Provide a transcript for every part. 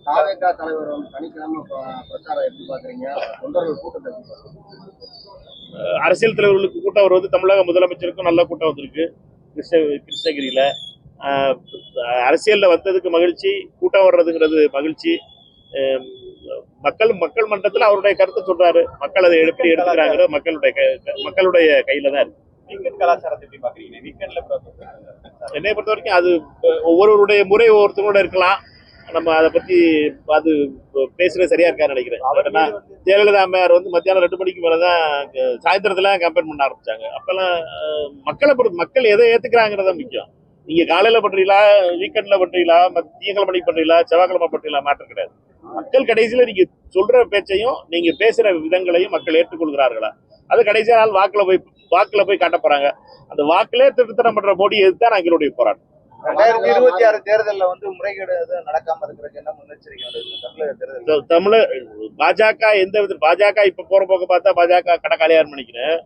தாவேகா தலைவர் வந்து சனிக்கிழமை பிரச்சாரம் எப்படி பாக்குறீங்க? தொண்டர்கள் கூட்டத்தை எப்படி பாக்குறீங்க? அரசியல் தலைவர்களுக்கு கூட்டம் வருவது தமிழக முதலமைச்சருக்கும் நல்ல கூட்டம் வந்திருக்கு. கிருஷ்ணகிரியில அரசியல்ல வந்ததுக்கு மகிழ்ச்சி, கூட்டம் வர்றதுங்கிறது மகிழ்ச்சி. மக்கள் மன்றத்தில் அவருடைய கருத்தை சொல்றாரு. மக்கள் அதை எப்படி எடுத்துக்கிறாங்க மக்களுடைய கையில தான் இருக்கு. வீக்கெண்ட் கலாச்சாரத்தை எப்படி பாக்குறீங்க? வீக்கெண்ட்ல என்னை பொறுத்த வரைக்கும் அது ஒவ்வொருவருடைய முறை ஒவ்வொருத்தரோட இருக்கலாம். நம்ம அதை பத்தி அது பேசுறது சரியா இருக்கான்னு நினைக்கிறேன். ஜெயலலிதா அம்மையார் வந்து மத்தியானம் 2 மணிக்கு மேலதான் சாயந்தரத்துல கேம்பெயின் பண்ண ஆரம்பிச்சாங்க. அப்பெல்லாம் மக்கள் எதை ஏத்துக்கிறாங்கிறத முக்கியம். நீங்க காலையில பண்றீங்களா, வீக்கெண்ட்ல பண்றீங்களா, திங்கக்கிழமைக்கு பண்றீங்களா, செவ்வாய்க்கிழமை பண்றீங்களா மேட்டர் கிடையாது. மக்கள் கடைசியில நீங்க சொல்ற பேச்சையும் நீங்க பேசுற விதங்களையும் மக்கள் ஏற்றுக்கொள்கிறார்களா, அது கடைசியா நாள் வாக்குல போய் காட்ட போறாங்க. அந்த வாக்குலே திருத்தனம் பண்ற மோடி எதுதான் எங்களுடைய போராட்டம். 2026 தேர்தல்ல வந்து முறைகேடு நடக்காம இருக்கிறதுக்கு என்ன முன்னெச்சரிக்கை? தமிழக பாஜக இப்ப போற போக்க பார்த்தா பாஜக கடக்காளியார் நினைக்கிறேன்.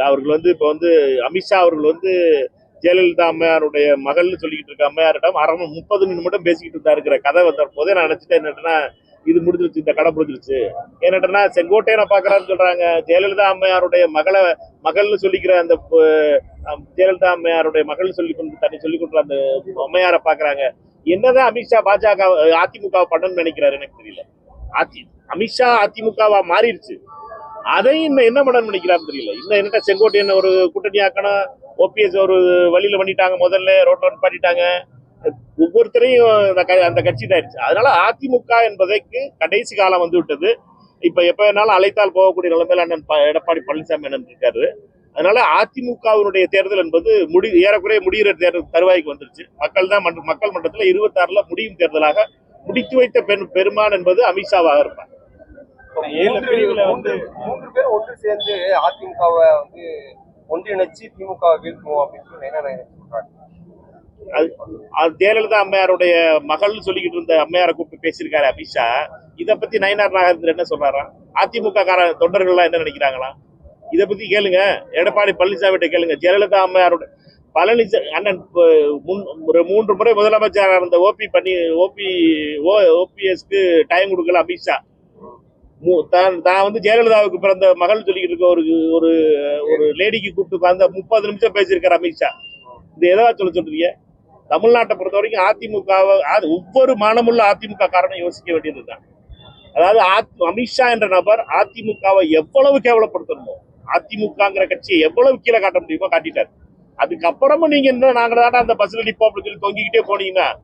அவர்கள் வந்து இப்ப வந்து அமித்ஷா அவர்கள் வந்து ஜெயலலிதா அம்மையாருடைய மகள்னு சொல்லிக்கிட்டு இருக்க அம்மையாரிடம் 30 நிமிடம் பேசிக்கிட்டு இருந்தா இருக்கிற கதை வந்த போதே நான் நினைச்சிட்டேன், என்னன்னா இது முடிஞ்சிருச்சு, இந்த கடை முடிஞ்சிருச்சு. என்னட்டா செங்கோட்டையனை பாக்குறான்னு சொல்றாங்க. ஜெயலலிதா அம்மையாருடைய மகள்னு சொல்லிக்கிற அந்த ஜெயலலிதா அம்மையாருடைய மகள் தன்னை சொல்லிக் கொண்ட அந்த அம்மையாரை பாக்குறாங்க. என்னதான் அமித்ஷா பாஜக அதிமுக பண்ணணும்னு நினைக்கிறாரு எனக்கு தெரியல. அமித்ஷா அதிமுகவா மாறிடுச்சு, அதை இன்னும் என்ன பண்ணணும்னு நினைக்கிறாருன்னு தெரியல. இன்னும் என்னட்டா செங்கோட்டையன் ஒரு கூட்டணி ஆக்கணும், ஓபிஎஸ் ஒரு வழியில பண்ணிட்டாங்க, முதல்ல ரோட்ல பண்ணிட்டாங்க. ஒவ்வொருத்தரையும் அந்த கட்சி தாயிருச்சு. அதனால அதிமுக என்பதற்கு கடைசி காலம் வந்து விட்டது. இப்ப எப்ப வேணாலும் அழைத்தால் போகக்கூடிய நிலைமையில அண்ணன் எடப்பாடி பழனிசாமி அண்ணன் இருக்காரு. அதனால அதிமுகவினுடைய தேர்தல் என்பது ஏறக்குறைய முடிகிற தேர்தல் தருவாய்க்கு வந்துருச்சு. மக்கள் மன்றத்தில் 26ல முடியும் தேர்தலாக முடித்து வைத்த பெருமான் என்பது அமித்ஷாவாக இருப்பார். 3 பேர் ஒன்று சேர்ந்து அதிமுகவை வந்து ஒன்றிணைச்சு திமுக வீழ்த்துவோம் அப்படின்னு சொல்றாங்க. ஜெயலலிதா அம்மையாருடைய மகள்னு சொல்லிக்கிட்டு இருந்த அம்மையாரை கூப்பிட்டு பேசியிருக்காரு அமித்ஷா. இதை பத்தி நயினார் நாகேந்திரன் என்ன சொல்றாராம், அதிமுக தொண்டர்கள் என்ன நினைக்கிறாங்களாம், இதை பத்தி கேளுங்க. எடப்பாடி பழனிசாமி கேளுங்க. ஜெயலலிதா அம்மையாருடைய அண்ணன் 3 முறை முதலமைச்சராக இருந்த ஓபிஎஸ்க்கு டைம் கொடுக்கல அமித்ஷா. தான் வந்து ஜெயலலிதாவுக்கு பிறந்த மகள் சொல்லிக்கிட்டு இருக்க ஒரு லேடிக்கு கூப்பிட்டு அந்த 30 நிமிஷம் பேசியிருக்காரு அமித்ஷா. இது எதாவது சொல்றீங்க? தமிழ்நாட்டை பொறுத்த வரைக்கும் அதிமுகவை ஒவ்வொரு மானமுள்ள அதிமுக காரணம் யோசிக்க வேண்டியதுதான். அதாவது அமித்ஷா என்ற நபர் அதிமுகவை எவ்வளவு கேவலப்படுத்தணுமோ, அதிமுகங்கிற கட்சியை எவ்வளவு கீழே காட்ட முடியுமோ காட்டிட்டாரு. அதுக்கப்புறமும் நீங்க நாங்க தான் அந்த பஸ்ல நிப்போம் அப்படின்னு சொல்லி தொங்கிக்கிட்டே போனீங்கன்னா